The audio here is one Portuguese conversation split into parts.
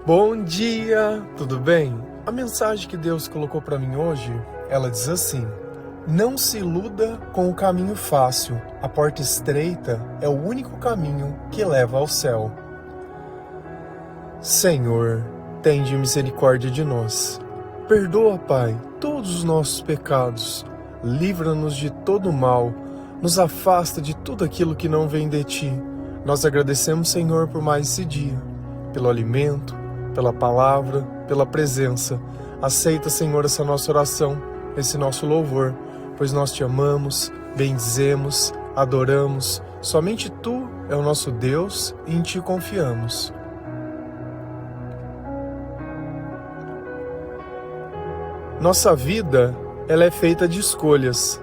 Bom dia, tudo bem? A mensagem que Deus colocou para mim hoje, ela diz assim: não se iluda com o caminho fácil, a porta estreita é o único caminho que leva ao céu. Senhor, tende misericórdia de nós. Perdoa, Pai, todos os nossos pecados, livra-nos de todo o mal, nos afasta de tudo aquilo que não vem de Ti. Nós agradecemos, Senhor, por mais esse dia, pelo alimento, pela palavra, pela presença. Aceita, Senhor, essa nossa oração, esse nosso louvor, pois nós Te amamos, bendizemos, adoramos. Somente Tu é o nosso Deus e em Ti confiamos. Nossa vida, ela é feita de escolhas.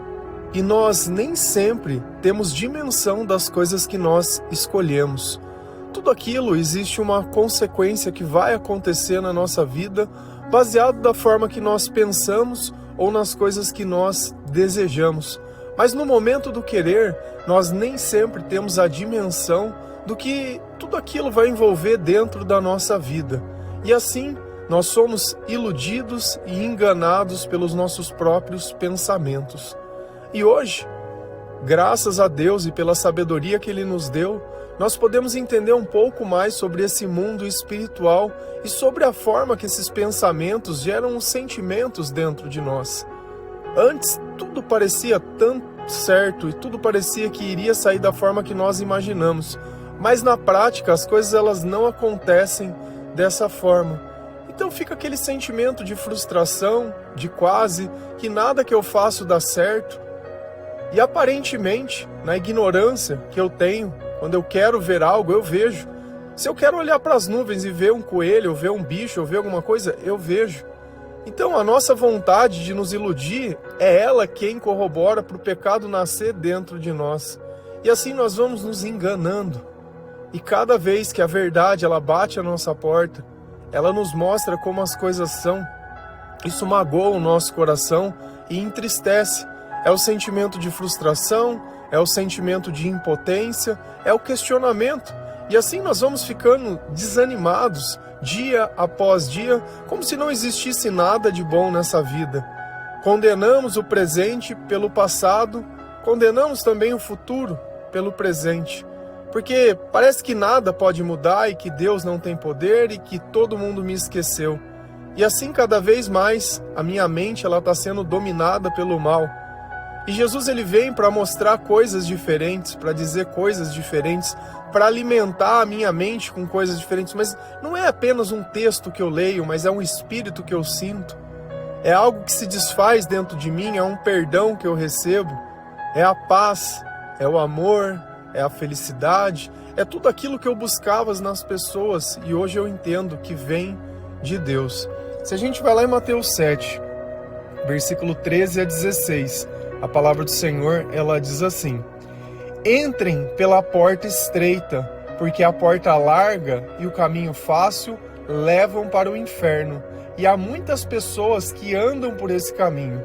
E nós nem sempre temos dimensão das coisas que nós escolhemos. Tudo aquilo existe uma consequência que vai acontecer na nossa vida baseado da forma que nós pensamos ou nas coisas que nós desejamos. Mas no momento do querer, nós nem sempre temos a dimensão do que tudo aquilo vai envolver dentro da nossa vida. E assim, nós somos iludidos e enganados pelos nossos próprios pensamentos. E hoje, graças a Deus e pela sabedoria que Ele nos deu, nós podemos entender um pouco mais sobre esse mundo espiritual e sobre a forma que esses pensamentos geram os sentimentos dentro de nós. Antes, tudo parecia tão certo e tudo parecia que iria sair da forma que nós imaginamos, mas na prática as coisas elas não acontecem dessa forma. Então fica aquele sentimento de frustração, de quase que nada que eu faço dá certo. E aparentemente, na ignorância que eu tenho, quando eu quero ver algo, eu vejo. Se eu quero olhar para as nuvens e ver um coelho, ou ver um bicho, ou ver alguma coisa, eu vejo. Então a nossa vontade de nos iludir é ela quem corrobora para o pecado nascer dentro de nós. E assim nós vamos nos enganando. E cada vez que a verdade ela bate à nossa porta, ela nos mostra como as coisas são. Isso magoa o nosso coração e entristece. É o sentimento de frustração, é o sentimento de impotência, é o questionamento. E assim nós vamos ficando desanimados dia após dia, como se não existisse nada de bom nessa vida. Condenamos o presente pelo passado, condenamos também o futuro pelo presente. Porque parece que nada pode mudar e que Deus não tem poder e que todo mundo me esqueceu. E assim cada vez mais a minha mente ela está sendo dominada pelo mal. E Jesus ele vem para mostrar coisas diferentes, para dizer coisas diferentes, para alimentar a minha mente com coisas diferentes. Mas não é apenas um texto que eu leio, mas é um espírito que eu sinto. É algo que se desfaz dentro de mim, é um perdão que eu recebo, é a paz, é o amor, é a felicidade, é tudo aquilo que eu buscava nas pessoas e hoje eu entendo que vem de Deus. Se a gente vai lá em Mateus 7, versículo 13 a 16, a palavra do Senhor, ela diz assim: entrem pela porta estreita, porque a porta larga e o caminho fácil levam para o inferno, e há muitas pessoas que andam por esse caminho.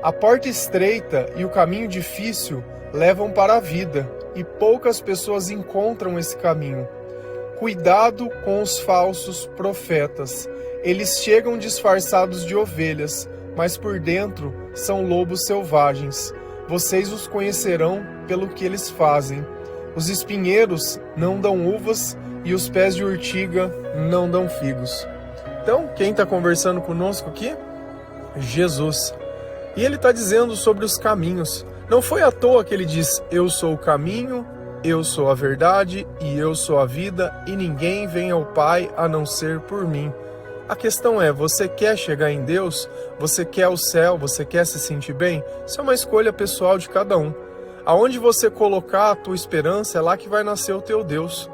A porta estreita e o caminho difícil levam para a vida, e poucas pessoas encontram esse caminho. Cuidado com os falsos profetas. Eles chegam disfarçados de ovelhas, mas por dentro são lobos selvagens. Vocês os conhecerão pelo que eles fazem. Os espinheiros não dão uvas e os pés de urtiga não dão figos. Então, quem está conversando conosco aqui? Jesus. E ele está dizendo sobre os caminhos. Não foi à toa que ele diz: eu sou o caminho, eu sou a verdade e eu sou a vida, e ninguém vem ao Pai a não ser por mim. A questão é, você quer chegar em Deus? Você quer o céu? Você quer se sentir bem? Isso é uma escolha pessoal de cada um. Aonde você colocar a tua esperança, é lá que vai nascer o teu Deus.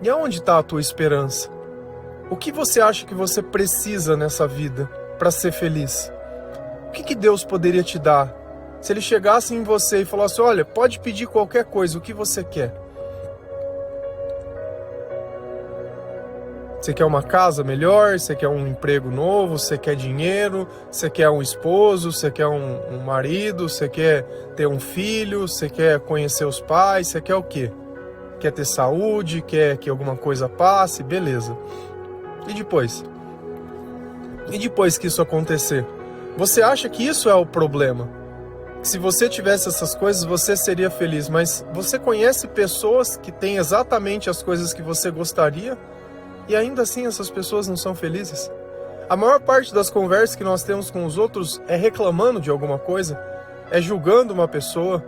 E aonde está a tua esperança? O que você acha que você precisa nessa vida para ser feliz? O que Deus poderia te dar? Se Ele chegasse em você e falasse: olha, pode pedir qualquer coisa, o que você quer? Você quer uma casa melhor? Você quer um emprego novo? Você quer dinheiro? Você quer um esposo? Você quer um marido? Você quer ter um filho? Você quer conhecer os pais? Você quer o quê? quer ter saúde, quer que alguma coisa passe, beleza. E depois? E depois que isso acontecer? Você acha que isso é o problema? Se você tivesse essas coisas, você seria feliz, mas você conhece pessoas que têm exatamente as coisas que você gostaria e ainda assim essas pessoas não são felizes? A maior parte das conversas que nós temos com os outros é reclamando de alguma coisa, é julgando uma pessoa,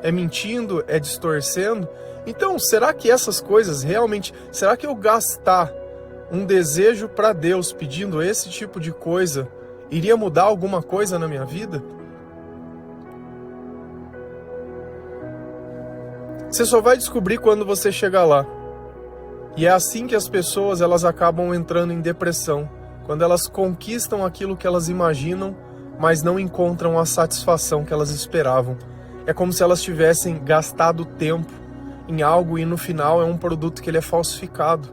é mentindo, é distorcendo. Então, será que essas coisas realmente, será que eu gastar um desejo para Deus pedindo esse tipo de coisa iria mudar alguma coisa na minha vida? Você só vai descobrir quando você chegar lá. E é assim que as pessoas elas acabam entrando em depressão, quando elas conquistam aquilo que elas imaginam, mas não encontram a satisfação que elas esperavam. É como se elas tivessem gastado tempo em algo e no final é um produto que ele é falsificado.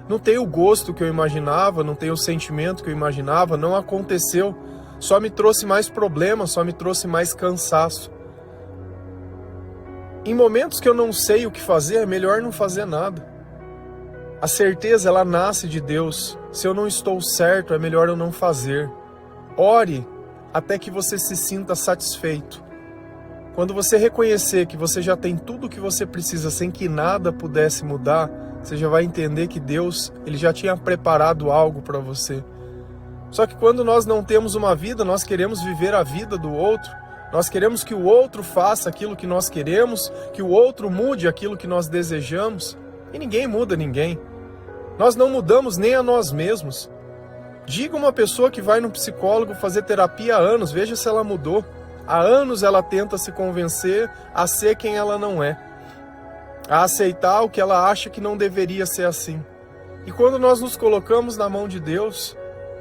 Não tem o gosto que eu imaginava, não tem o sentimento que eu imaginava, não aconteceu. Só me trouxe mais problemas, só me trouxe mais cansaço. Em momentos que eu não sei o que fazer, é melhor não fazer nada. A certeza, ela nasce de Deus. Se eu não estou certo, é melhor eu não fazer. Ore até que você se sinta satisfeito. Quando você reconhecer que você já tem tudo o que você precisa sem que nada pudesse mudar, você já vai entender que Deus, ele já tinha preparado algo para você. Só que quando nós não temos uma vida, nós queremos viver a vida do outro. Nós queremos que o outro faça aquilo que nós queremos, que o outro mude aquilo que nós desejamos. E ninguém muda ninguém. Nós não mudamos nem a nós mesmos. Diga uma pessoa que vai no psicólogo fazer terapia há anos, veja se ela mudou. Há anos ela tenta se convencer a ser quem ela não é, a aceitar o que ela acha que não deveria ser assim. E quando nós nos colocamos na mão de Deus,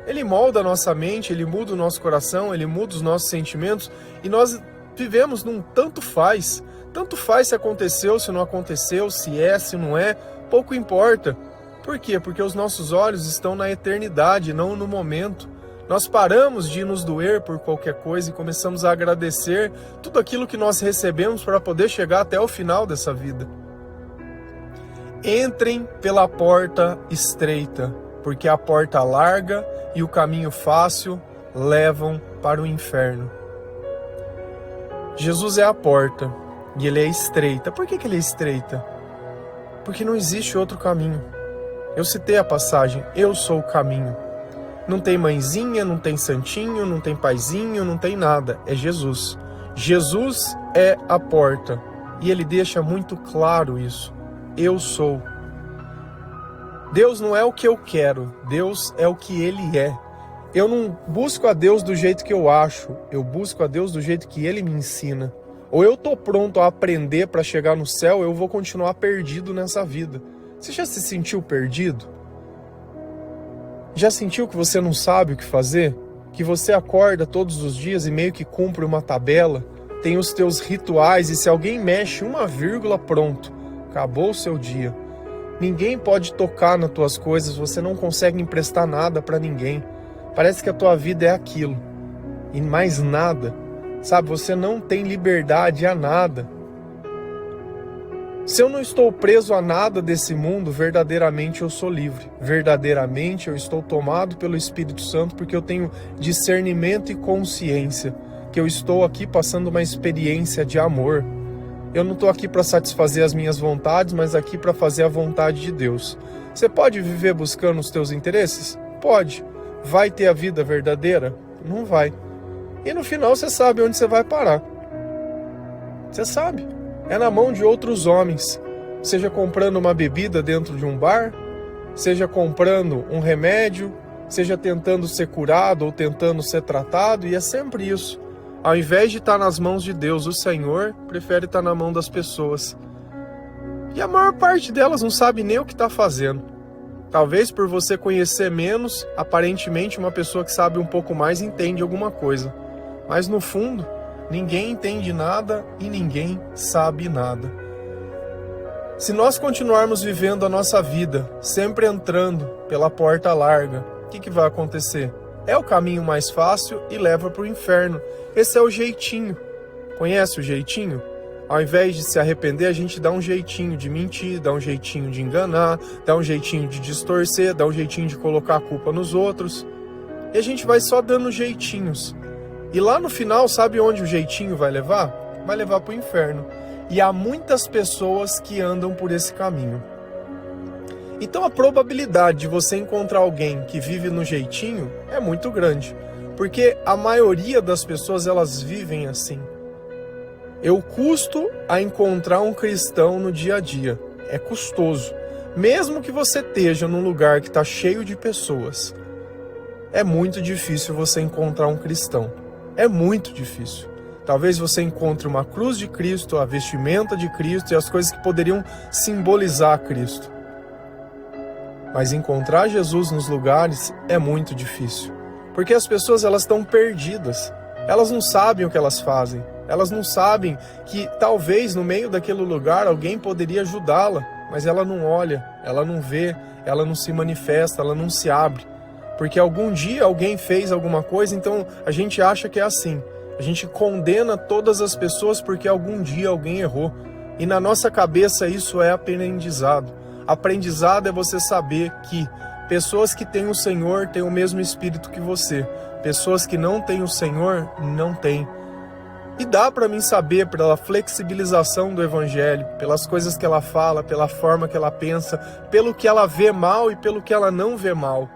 Ele molda a nossa mente, Ele muda o nosso coração, Ele muda os nossos sentimentos e nós vivemos num tanto faz. Tanto faz se aconteceu, se não aconteceu, se é, se não é, pouco importa. Por quê? Porque os nossos olhos estão na eternidade, não no momento. Nós paramos de nos doer por qualquer coisa e começamos a agradecer tudo aquilo que nós recebemos para poder chegar até o final dessa vida. Entrem pela porta estreita, porque a porta larga e o caminho fácil levam para o inferno. Jesus é a porta e ele é estreita. Por que ele é estreita? Porque não existe outro caminho. Eu citei a passagem, eu sou o caminho. Não tem mãezinha, não tem santinho, não tem paizinho, não tem nada. É Jesus. Jesus é a porta. E ele deixa muito claro isso. Eu sou. Deus não é o que eu quero. Deus é o que ele é. Eu não busco a Deus do jeito que eu acho. Eu busco a Deus do jeito que ele me ensina. Ou eu estou pronto a aprender para chegar no céu, ou eu vou continuar perdido nessa vida. Você já se sentiu perdido? Já sentiu que você não sabe o que fazer? Que você acorda todos os dias e meio que cumpre uma tabela? Tem os teus rituais e se alguém mexe uma vírgula, pronto. Acabou o seu dia. Ninguém pode tocar nas tuas coisas, você não consegue emprestar nada para ninguém. Parece que a tua vida é aquilo. E mais nada. Sabe, você não tem liberdade a nada. Se eu não estou preso a nada desse mundo, verdadeiramente eu sou livre. Verdadeiramente eu estou tomado pelo Espírito Santo porque eu tenho discernimento e consciência que eu estou aqui passando uma experiência de amor. Eu não estou aqui para satisfazer as minhas vontades, mas aqui para fazer a vontade de Deus. Você pode viver buscando os teus interesses? Pode. Vai ter a vida verdadeira? Não vai. E no final você sabe onde você vai parar. Você sabe. É na mão de outros homens, seja comprando uma bebida dentro de um bar, seja comprando um remédio, seja tentando ser curado ou tentando ser tratado, e é sempre isso. Ao invés de estar nas mãos de Deus, o Senhor prefere estar na mão das pessoas. E a maior parte delas não sabe nem o que está fazendo. Talvez por você conhecer menos, aparentemente uma pessoa que sabe um pouco mais entende alguma coisa. Mas no fundo, ninguém entende nada e ninguém sabe nada. Se nós continuarmos vivendo a nossa vida, sempre entrando pela porta larga, o que vai acontecer? É o caminho mais fácil e leva para o inferno. Esse é o jeitinho. Conhece o jeitinho? Ao invés de se arrepender, a gente dá um jeitinho de mentir, dá um jeitinho de enganar, dá um jeitinho de distorcer, dá um jeitinho de colocar a culpa nos outros. E a gente vai só dando jeitinhos. E lá no final, sabe onde o jeitinho vai levar? Vai levar para o inferno. E há muitas pessoas que andam por esse caminho. Então a probabilidade de você encontrar alguém que vive no jeitinho é muito grande. Porque a maioria das pessoas, elas vivem assim. Eu custo a encontrar um cristão no dia a dia. É custoso. Mesmo que você esteja num lugar que está cheio de pessoas, é muito difícil você encontrar um cristão. É muito difícil. Talvez você encontre uma cruz de Cristo, a vestimenta de Cristo e as coisas que poderiam simbolizar Cristo. Mas encontrar Jesus nos lugares é muito difícil. Porque as pessoas, elas estão perdidas. Elas não sabem o que elas fazem. Elas não sabem que talvez no meio daquele lugar alguém poderia ajudá-la, mas ela não olha, ela não vê, ela não se manifesta, ela não se abre. Porque algum dia alguém fez alguma coisa, então a gente acha que é assim. A gente condena todas as pessoas porque algum dia alguém errou. E na nossa cabeça isso é aprendizado. Aprendizado é você saber que pessoas que têm o Senhor têm o mesmo espírito que você. Pessoas que não têm o Senhor, não têm. E dá para mim saber, pela flexibilização do Evangelho, pelas coisas que ela fala, pela forma que ela pensa, pelo que ela vê mal e pelo que ela não vê mal,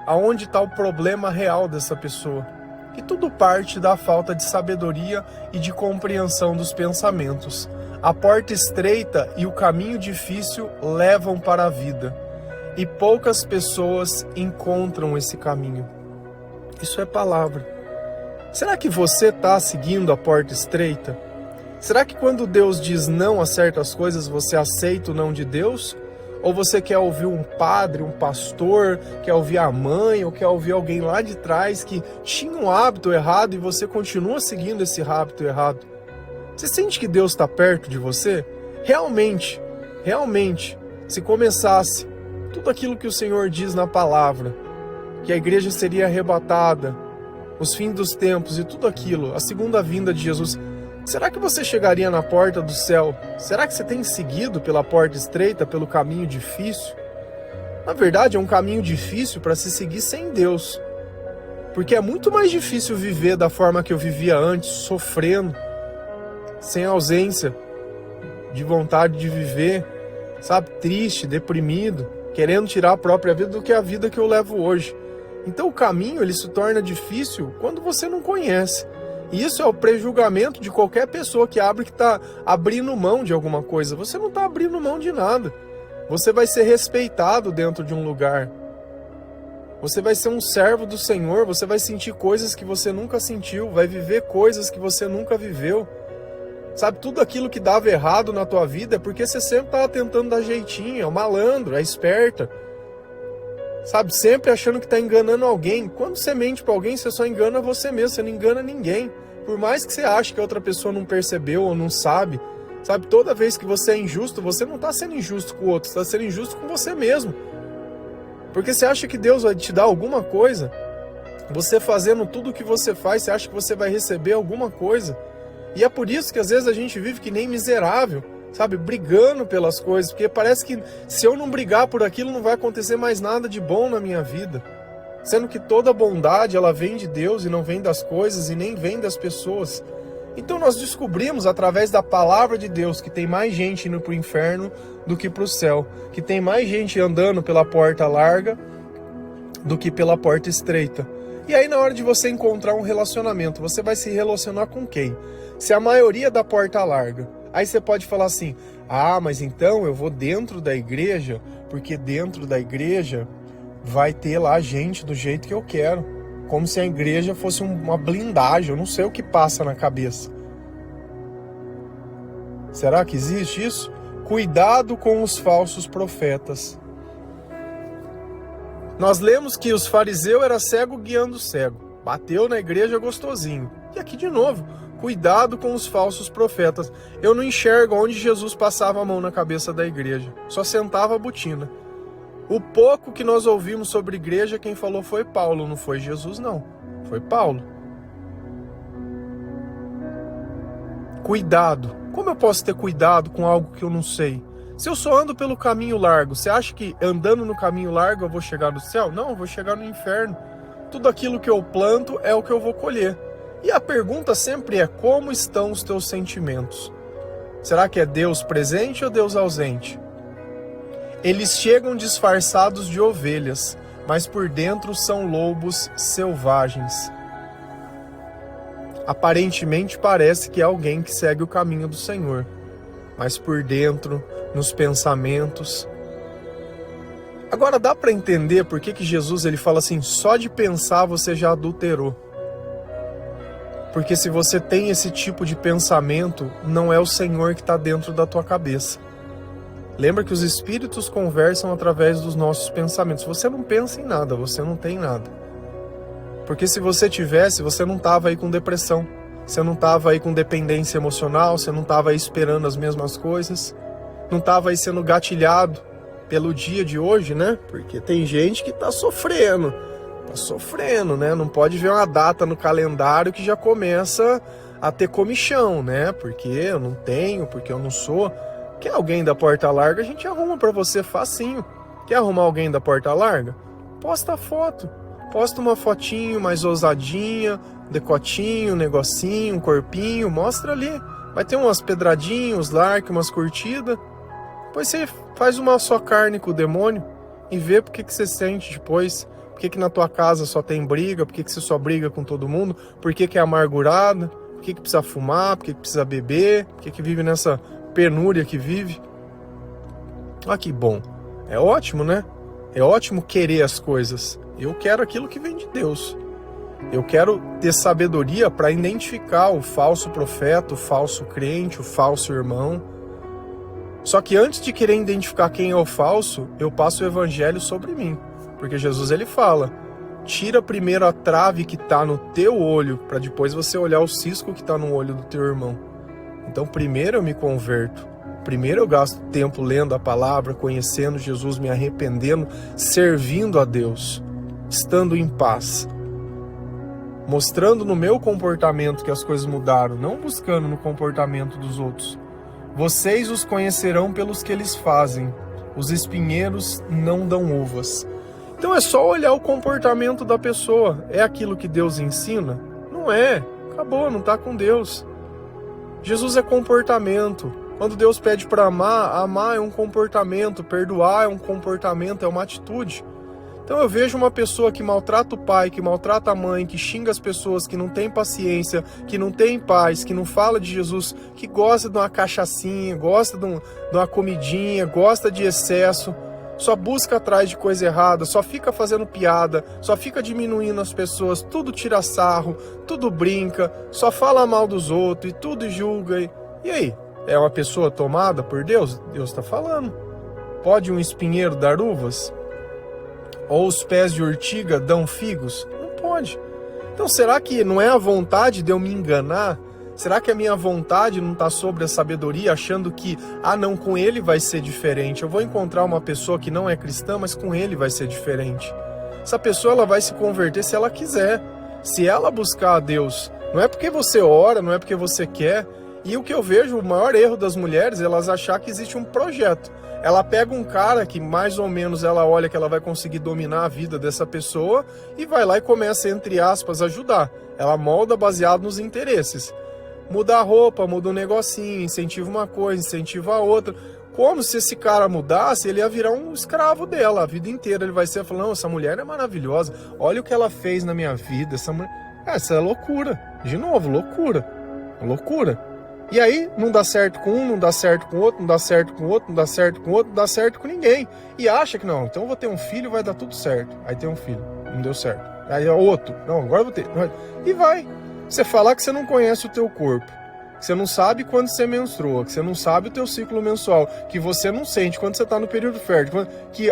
aonde está o problema real dessa pessoa. E tudo parte da falta de sabedoria e de compreensão dos pensamentos. A porta estreita e o caminho difícil levam para a vida, e poucas pessoas encontram esse caminho. Isso é palavra. Será que você está seguindo a porta estreita? Será que quando Deus diz não a certas coisas, você aceita o não de Deus? Ou você quer ouvir um padre, um pastor, quer ouvir a mãe, ou quer ouvir alguém lá de trás que tinha um hábito errado e você continua seguindo esse hábito errado? Você sente que Deus está perto de você? Realmente, se começasse tudo aquilo que o Senhor diz na palavra, que a igreja seria arrebatada, os fins dos tempos e tudo aquilo, a segunda vinda de Jesus, será que você chegaria na porta do céu? Será que você tem seguido pela porta estreita, pelo caminho difícil? Na verdade, é um caminho difícil para se seguir sem Deus. Porque é muito mais difícil viver da forma que eu vivia antes, sofrendo, sem ausência de vontade de viver, sabe, triste, deprimido, querendo tirar a própria vida do que a vida que eu levo hoje. Então o caminho ele se torna difícil quando você não conhece. E isso é o prejulgamento de qualquer pessoa que está abrindo mão de alguma coisa. Você não está abrindo mão de nada. Você vai ser respeitado dentro de um lugar. Você vai ser um servo do Senhor, você vai sentir coisas que você nunca sentiu, vai viver coisas que você nunca viveu. Sabe, tudo aquilo que dava errado na tua vida é porque você sempre estava tentando dar jeitinho, é um malandro, é esperta. Sabe, sempre achando que está enganando alguém. Quando você mente para alguém, você só engana você mesmo, você não engana ninguém. Por mais que você ache que a outra pessoa não percebeu ou não sabe, sabe, toda vez que você é injusto, você não está sendo injusto com o outro, você está sendo injusto com você mesmo. Porque você acha que Deus vai te dar alguma coisa, você fazendo tudo o que você faz, você acha que você vai receber alguma coisa. E é por isso que às vezes a gente vive que nem miserável, sabe, brigando pelas coisas, porque parece que se eu não brigar por aquilo não vai acontecer mais nada de bom na minha vida. Sendo que toda bondade ela vem de Deus e não vem das coisas e nem vem das pessoas. Então nós descobrimos através da palavra de Deus que tem mais gente indo para o inferno do que para o céu, que tem mais gente andando pela porta larga do que pela porta estreita. E aí na hora de você encontrar um relacionamento, você vai se relacionar com quem? Se a maioria da porta larga, aí você pode falar assim, mas então eu vou dentro da igreja, porque dentro da igreja vai ter lá gente do jeito que eu quero. Como se a igreja fosse uma blindagem, eu não sei o que passa na cabeça. Será que existe isso? Cuidado com os falsos profetas. Nós lemos que os fariseus eram cego guiando cego. Bateu na igreja gostosinho. E aqui de novo, cuidado com os falsos profetas. Eu não enxergo onde Jesus passava a mão na cabeça da igreja. Só sentava a botina. O pouco que nós ouvimos sobre igreja, quem falou foi Paulo, não foi Jesus não. Foi Paulo. Cuidado. Como eu posso ter cuidado com algo que eu não sei? Se eu só ando pelo caminho largo, você acha que andando no caminho largo eu vou chegar no céu? Não, eu vou chegar no inferno. Tudo aquilo que eu planto é o que eu vou colher. E a pergunta sempre é: como estão os teus sentimentos? Será que é Deus presente ou Deus ausente? Eles chegam disfarçados de ovelhas, mas por dentro são lobos selvagens. Aparentemente parece que é alguém que segue o caminho do Senhor, mas por dentro, nos pensamentos. Agora dá para entender por que Jesus ele fala assim: só de pensar você já adulterou. Porque se você tem esse tipo de pensamento, não é o Senhor que está dentro da tua cabeça. Lembra que os espíritos conversam através dos nossos pensamentos. Você não pensa em nada, você não tem nada. Porque se você tivesse, você não estava aí com depressão. Você não estava aí com dependência emocional, você não estava aí esperando as mesmas coisas. Não estava aí sendo gatilhado pelo dia de hoje, né? Porque tem gente que está sofrendo. Tá sofrendo, né? Não pode ver uma data no calendário que já começa a ter comichão, né? Porque eu não tenho, porque eu não sou. Quer alguém da porta larga, a gente arruma pra você facinho. Quer arrumar alguém da porta larga? Posta a foto. Posta uma fotinho mais ousadinha, decotinho, negocinho, um corpinho, mostra ali. Vai ter umas pedradinhas, uns likes, umas curtidas. Depois você faz uma só carne com o demônio e vê por que você sente depois. Por que na tua casa só tem briga? Por que você só briga com todo mundo? Por que é amargurado? Por que precisa fumar? Por que precisa beber? Por que vive nessa penúria que vive? Ah, que bom. É ótimo, né? É ótimo querer as coisas. Eu quero aquilo que vem de Deus. Eu quero ter sabedoria para identificar o falso profeta, o falso crente, o falso irmão. Só que antes de querer identificar quem é o falso, eu passo o evangelho sobre mim. Porque Jesus ele fala: tira primeiro a trave que está no teu olho, para depois você olhar o cisco que está no olho do teu irmão. Então primeiro eu me converto. Primeiro eu gasto tempo lendo a palavra, conhecendo Jesus, me arrependendo, servindo a Deus, estando em paz. Mostrando no meu comportamento que as coisas mudaram, não buscando no comportamento dos outros. Vocês os conhecerão pelos que eles fazem. Os espinheiros não dão uvas. Então é só olhar o comportamento da pessoa. É aquilo que Deus ensina? Não é. Acabou, não está com Deus. Jesus é comportamento. Quando Deus pede para amar, amar é um comportamento, perdoar é um comportamento, é uma atitude. Então eu vejo uma pessoa que maltrata o pai, que maltrata a mãe, que xinga as pessoas, que não tem paciência, que não tem paz, que não fala de Jesus, que gosta de uma cachaçinha, gosta de uma comidinha, gosta de excesso, só busca atrás de coisa errada, só fica fazendo piada, só fica diminuindo as pessoas, tudo tira sarro, tudo brinca, só fala mal dos outros e tudo julga. E aí? É uma pessoa tomada por Deus? Deus está falando. Pode um espinheiro dar uvas? Ou os pés de urtiga dão figos? Não pode. Então será que não é a vontade de eu me enganar? Será que a minha vontade não está sobre a sabedoria, achando que, não, com ele vai ser diferente. Eu vou encontrar uma pessoa que não é cristã, mas com ele vai ser diferente. Essa pessoa ela vai se converter se ela quiser. Se ela buscar a Deus. Não é porque você ora, não é porque você quer. E o que eu vejo, o maior erro das mulheres é elas achar que existe um projeto. Ela pega um cara que mais ou menos ela olha que ela vai conseguir dominar a vida dessa pessoa e vai lá e começa, entre aspas, a ajudar. Ela molda baseado nos interesses. Muda a roupa, muda um negocinho, incentiva uma coisa, incentiva a outra. Como se esse cara mudasse, ele ia virar um escravo dela a vida inteira. Ele vai ser falando: não, essa mulher é maravilhosa, olha o que ela fez na minha vida. Essa é loucura. De novo, loucura. Loucura. E aí, não dá certo com um, não dá certo com outro, não dá certo com outro, não dá certo com outro, não dá certo com ninguém. E acha que não, então eu vou ter um filho, vai dar tudo certo. Aí tem um filho, não deu certo. Aí outro, não, agora eu vou ter. E vai. Você falar que você não conhece o teu corpo, que você não sabe quando você menstrua, que você não sabe o teu ciclo menstrual, que você não sente quando você tá no período fértil, que,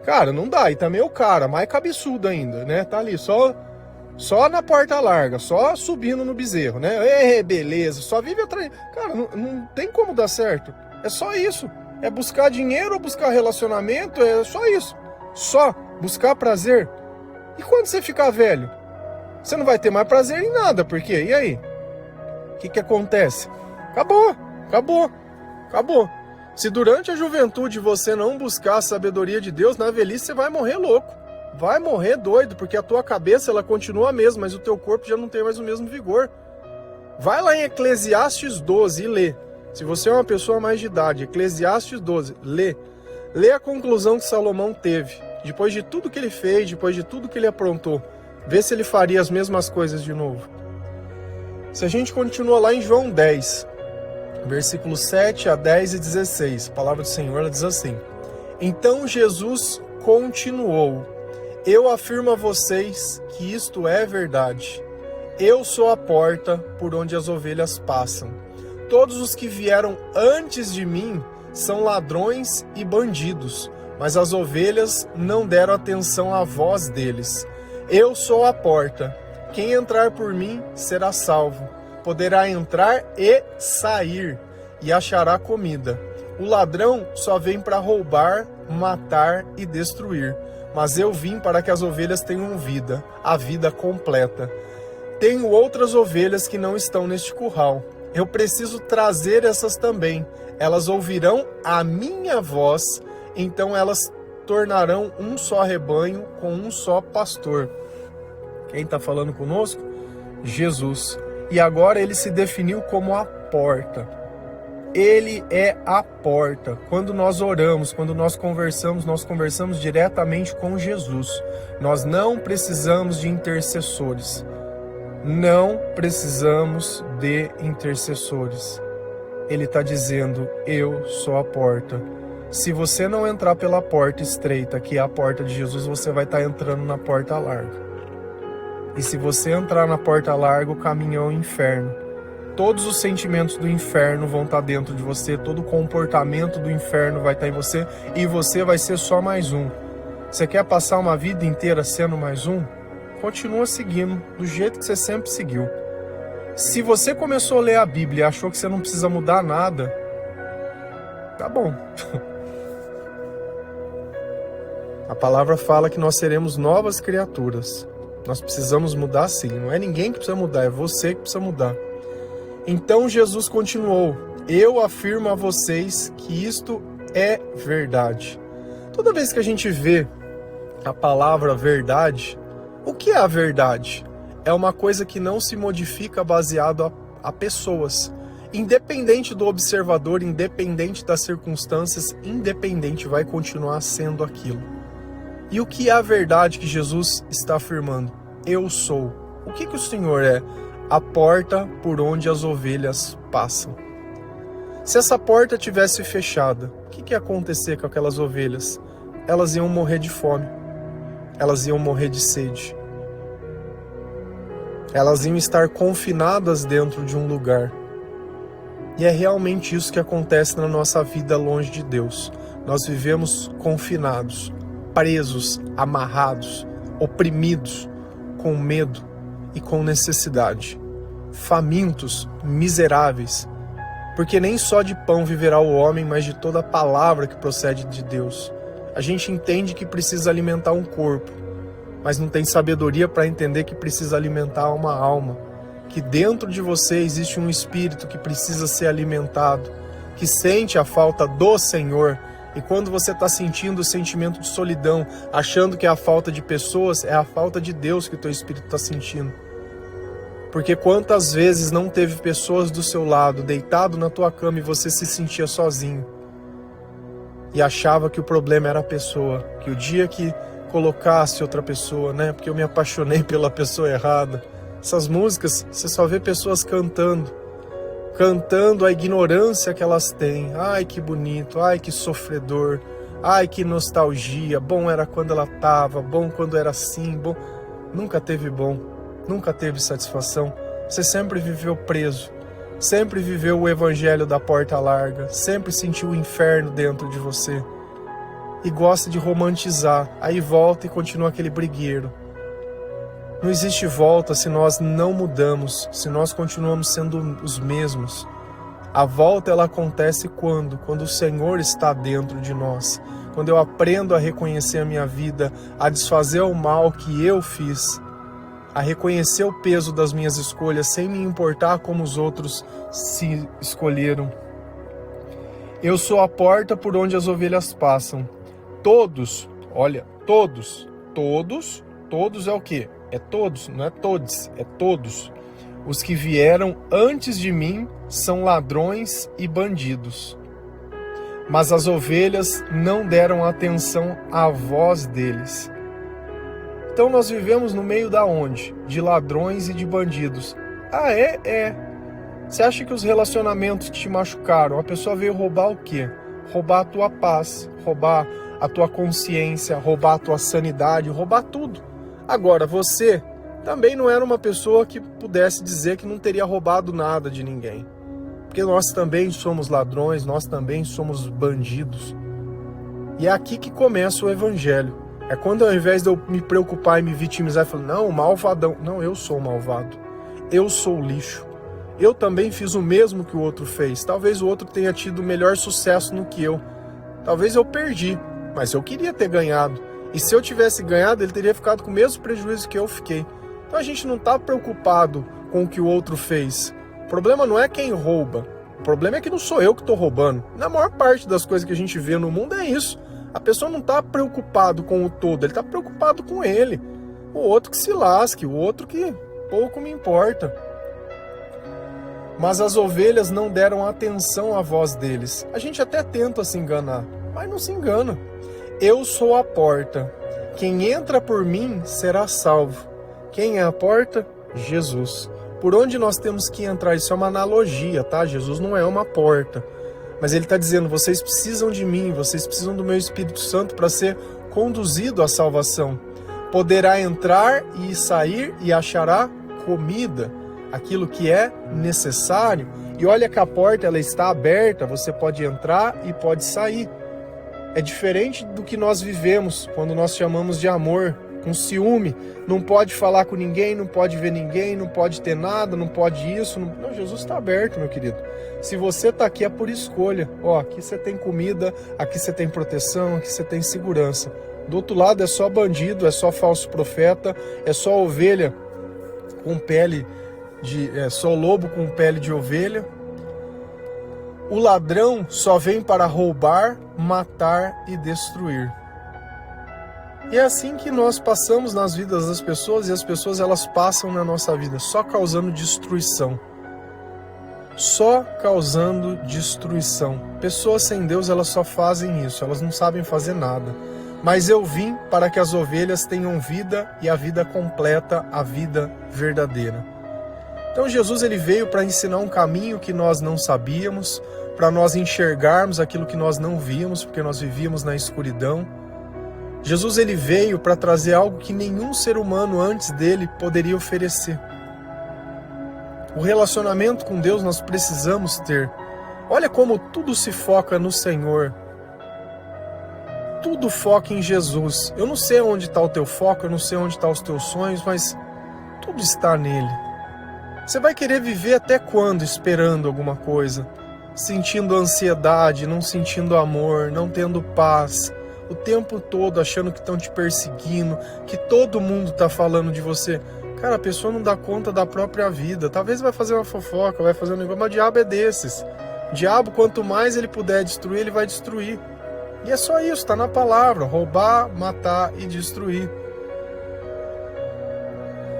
cara, não dá. E também o cara, mais cabeçudo ainda, né? Tá ali, só na porta larga, só subindo no bezerro, né? Beleza, só vive atrás. Cara, não tem como dar certo. É só isso. É buscar dinheiro ou buscar relacionamento, é só isso. Só buscar prazer. E quando você ficar velho? Você não vai ter mais prazer em nada, porque, e aí? O que acontece? Acabou, acabou, acabou. Se durante a juventude você não buscar a sabedoria de Deus, na velhice você vai morrer louco. Vai morrer doido, porque a tua cabeça ela continua a mesma, mas o teu corpo já não tem mais o mesmo vigor. Vai lá em Eclesiastes 12 e lê. Se você é uma pessoa mais de idade, Eclesiastes 12, lê. Lê a conclusão que Salomão teve. Depois de tudo que ele fez, depois de tudo que ele aprontou. Vê se ele faria as mesmas coisas de novo. Se a gente continua lá em João 10, versículos 7 a 10 e 16, a palavra do Senhor ela diz assim: Então Jesus continuou: Eu afirmo a vocês que isto é verdade. Eu sou a porta por onde as ovelhas passam. Todos os que vieram antes de mim são ladrões e bandidos, mas as ovelhas não deram atenção à voz deles. Eu sou a porta. Quem entrar por mim será salvo. Poderá entrar e sair, e achará comida. O ladrão só vem para roubar, matar e destruir. Mas eu vim para que as ovelhas tenham vida, a vida completa. Tenho outras ovelhas que não estão neste curral. Eu preciso trazer essas também. Elas ouvirão a minha voz, então elas tornarão um só rebanho com um só pastor. Quem está falando conosco? Jesus. E agora ele se definiu como a porta. Ele é a porta. Quando nós oramos, quando nós conversamos diretamente com Jesus. Nós não precisamos de intercessores. Não precisamos de intercessores. Ele está dizendo: eu sou a porta. Se você não entrar pela porta estreita, que é a porta de Jesus, você vai estar entrando na porta larga. E se você entrar na porta larga, o caminho é o inferno. Todos os sentimentos do inferno vão estar dentro de você, todo o comportamento do inferno vai estar em você, e você vai ser só mais um. Você quer passar uma vida inteira sendo mais um? Continua seguindo do jeito que você sempre seguiu. Se você começou a ler a Bíblia e achou que você não precisa mudar nada, tá bom. A palavra fala que nós seremos novas criaturas. Nós precisamos mudar sim. Não é ninguém que precisa mudar, é você que precisa mudar. Então Jesus continuou: Eu afirmo a vocês que isto é verdade. Toda vez que a gente vê a palavra verdade, o que é a verdade? É uma coisa que não se modifica baseado a pessoas. Independente do observador, independente das circunstâncias, independente, vai continuar sendo aquilo. E o que é a verdade que Jesus está afirmando? Eu sou. O que o Senhor é? A porta por onde as ovelhas passam. Se essa porta tivesse fechada, o que ia acontecer com aquelas ovelhas? Elas iam morrer de fome. Elas iam morrer de sede. Elas iam estar confinadas dentro de um lugar. E é realmente isso que acontece na nossa vida longe de Deus. Nós vivemos confinados, presos, amarrados, oprimidos, com medo e com necessidade, famintos, miseráveis, porque nem só de pão viverá o homem, mas de toda a palavra que procede de Deus. A gente entende que precisa alimentar um corpo, mas não tem sabedoria para entender que precisa alimentar uma alma, que dentro de você existe um espírito que precisa ser alimentado, que sente a falta do Senhor. E quando você está sentindo o sentimento de solidão, achando que é a falta de pessoas, é a falta de Deus que o teu espírito está sentindo. Porque quantas vezes não teve pessoas do seu lado, deitado na tua cama, e você se sentia sozinho. E achava que o problema era a pessoa, que o dia que colocasse outra pessoa, né? Porque eu me apaixonei pela pessoa errada. Essas músicas, você só vê pessoas cantando a ignorância que elas têm. Ai, que bonito, ai, que sofredor, ai, que nostalgia, bom era quando ela tava, bom quando era assim, bom. Nunca teve bom, nunca teve satisfação. Você sempre viveu preso, sempre viveu o evangelho da porta larga, sempre sentiu o inferno dentro de você. E gosta de romantizar, aí volta e continua aquele brigueiro. Não existe volta se nós não mudamos, se nós continuamos sendo os mesmos. A volta ela acontece quando o Senhor está dentro de nós. Quando eu aprendo a reconhecer a minha vida, a desfazer o mal que eu fiz. a reconhecer o peso das minhas escolhas sem me importar como os outros se escolheram. Eu sou a porta por onde as ovelhas passam. Todos, olha, todos é o quê? É todos, não é todos, é todos. Os que vieram antes de mim são ladrões e bandidos. Mas as ovelhas não deram atenção à voz deles. Então nós vivemos no meio da onde? De ladrões e de bandidos. Ah, é. Você acha que os relacionamentos que te machucaram, a pessoa veio roubar o quê? Roubar a tua paz, roubar a tua consciência, roubar a tua sanidade, roubar tudo. Agora, você também não era uma pessoa que pudesse dizer que não teria roubado nada de ninguém. Porque nós também somos ladrões, nós também somos bandidos. E é aqui que começa o evangelho. É quando ao invés de eu me preocupar e me vitimizar, eu falo, não, o malvadão. Não, eu sou o malvado. Eu sou o lixo. Eu também fiz o mesmo que o outro fez. Talvez o outro tenha tido melhor sucesso no que eu. Talvez eu perdi, mas eu queria ter ganhado. E se eu tivesse ganhado, ele teria ficado com o mesmo prejuízo que eu fiquei. Então a gente não está preocupado com o que o outro fez. O problema não é quem rouba. O problema é que não sou eu que estou roubando. Na maior parte das coisas que a gente vê no mundo é isso. A pessoa não está preocupado com o todo, ele está preocupado com ele. O outro que se lasque, o outro que pouco me importa. Mas as ovelhas não deram atenção à voz deles. A gente até tenta se enganar, mas não se engana. Eu sou a porta. Quem entra por mim será salvo. Quem é a porta? Jesus. Por onde nós temos que entrar? Isso é uma analogia, tá? Jesus não é uma porta. Mas ele está dizendo, vocês precisam de mim, vocês precisam do meu Espírito Santo para ser conduzido à salvação. Poderá entrar e sair e achará comida, aquilo que é necessário. E olha que a porta ela está aberta, você pode entrar e pode sair. É diferente do que nós vivemos quando nós chamamos de amor, com ciúme. Não pode falar com ninguém, não pode ver ninguém, não pode ter nada, não pode isso. Não, Jesus está aberto, meu querido. Se você está aqui é por escolha. Ó, aqui você tem comida, aqui você tem proteção, aqui você tem segurança. Do outro lado é só bandido, é só falso profeta, é só ovelha com pele é só lobo com pele de ovelha. O ladrão só vem para roubar, matar e destruir. E é assim que nós passamos nas vidas das pessoas, e as pessoas elas passam na nossa vida só causando destruição. Só causando destruição. Pessoas sem Deus elas só fazem isso, elas não sabem fazer nada. Mas eu vim para que as ovelhas tenham vida e a vida completa, a vida verdadeira. Então Jesus ele veio para ensinar um caminho que nós não sabíamos, para nós enxergarmos aquilo que nós não víamos, porque nós vivíamos na escuridão. Jesus ele veio para trazer algo que nenhum ser humano antes dele poderia oferecer. O relacionamento com Deus nós precisamos ter. Olha como tudo se foca no Senhor. Tudo foca em Jesus. Eu não sei onde está o teu foco, eu não sei onde estão os teus sonhos, mas tudo está nele. Você vai querer viver até quando esperando alguma coisa? Sentindo ansiedade, não sentindo amor, não tendo paz, o tempo todo achando que estão te perseguindo, que todo mundo está falando de você. Cara, a pessoa não dá conta da própria vida. Talvez vai fazer uma fofoca, vai fazer um negócio, mas o diabo é desses. O diabo, quanto mais ele puder destruir, ele vai destruir. E é só isso, está na palavra, roubar, matar e destruir.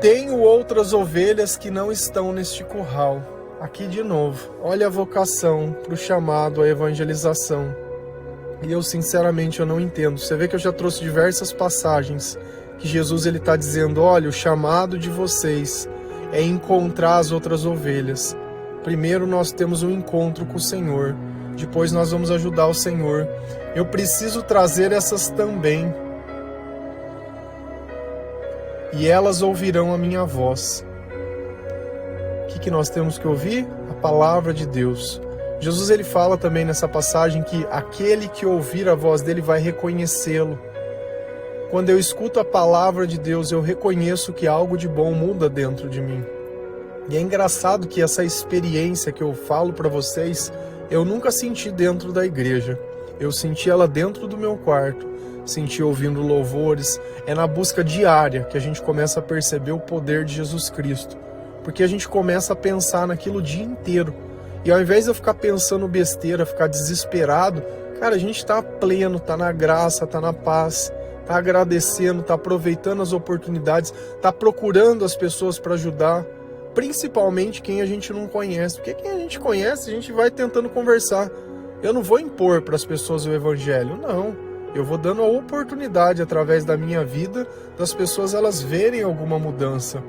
Tenho outras ovelhas que não estão neste curral. Aqui de novo, olha a vocação para o chamado, a evangelização. E eu sinceramente eu não entendo. Você vê que eu já trouxe diversas passagens que Jesus ele está dizendo, olha, o chamado de vocês é encontrar as outras ovelhas. Primeiro nós temos um encontro com o Senhor, depois nós vamos ajudar o Senhor. Eu preciso trazer essas também. E elas ouvirão a minha voz. O que nós temos que ouvir? A palavra de Deus. Jesus ele fala também nessa passagem que aquele que ouvir a voz dele vai reconhecê-lo. Quando eu escuto a palavra de Deus, eu reconheço que algo de bom muda dentro de mim. E é engraçado que essa experiência que eu falo para vocês, eu nunca senti dentro da igreja. Eu senti ela dentro do meu quarto. sentir ouvindo louvores. É na busca diária que a gente começa a perceber o poder de Jesus Cristo. Porque a gente começa a pensar naquilo o dia inteiro. E ao invés de eu ficar pensando besteira, ficar desesperado, cara, a gente tá pleno, tá na graça, tá na paz, tá agradecendo, tá aproveitando as oportunidades, tá procurando as pessoas para ajudar, principalmente quem a gente não conhece. Porque quem a gente conhece, a gente vai tentando conversar. Eu não vou impor para as pessoas o evangelho, não. Eu vou dando a oportunidade através da minha vida das pessoas elas verem alguma mudança.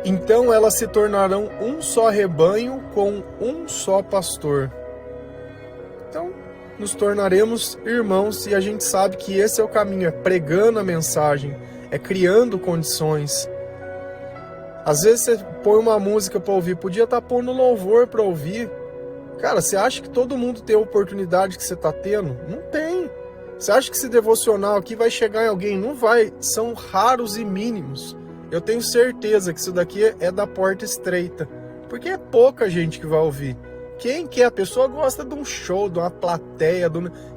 Então elas se tornarão um só rebanho com um só pastor. Então nos tornaremos irmãos e a gente sabe que esse é o caminho, é pregando a mensagem, é criando condições. Às vezes você põe uma música para ouvir, podia estar pondo louvor para ouvir. Cara, você acha que todo mundo tem a oportunidade que você está tendo? Não tem. Você acha que esse devocional aqui vai chegar em alguém? Não vai. São raros e mínimos. Eu tenho certeza que isso daqui é da porta estreita. Porque é pouca gente que vai ouvir. Quem quer? A pessoa gosta de um show, de uma plateia.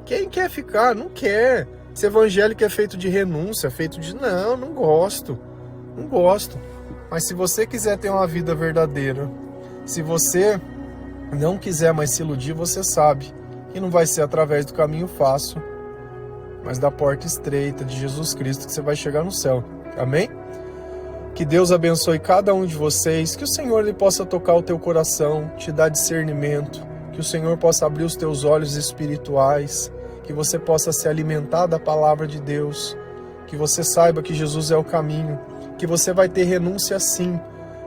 Quem quer ficar? Não quer. Esse evangélico é feito de renúncia, feito de... Não gosto. Não gosto. Mas se você quiser ter uma vida verdadeira, se você não quiser mais se iludir, você sabe que não vai ser através do caminho fácil, mas da porta estreita de Jesus Cristo que você vai chegar no céu. Amém? Que Deus abençoe cada um de vocês, que o Senhor ele possa tocar o teu coração, te dar discernimento, que o Senhor possa abrir os teus olhos espirituais, que você possa se alimentar da palavra de Deus, que você saiba que Jesus é o caminho, que você vai ter renúncia sim,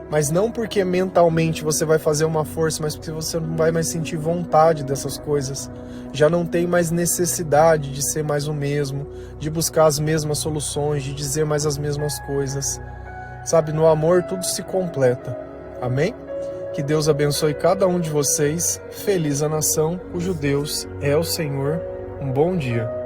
mas não porque mentalmente você vai fazer uma força, mas porque você não vai mais sentir vontade dessas coisas. Já não tem mais necessidade de ser mais o mesmo, de buscar as mesmas soluções, de dizer mais as mesmas coisas. Sabe, no amor tudo se completa. Amém? Que Deus abençoe cada um de vocês. Feliz a nação cujo Deus é o Senhor. Um bom dia.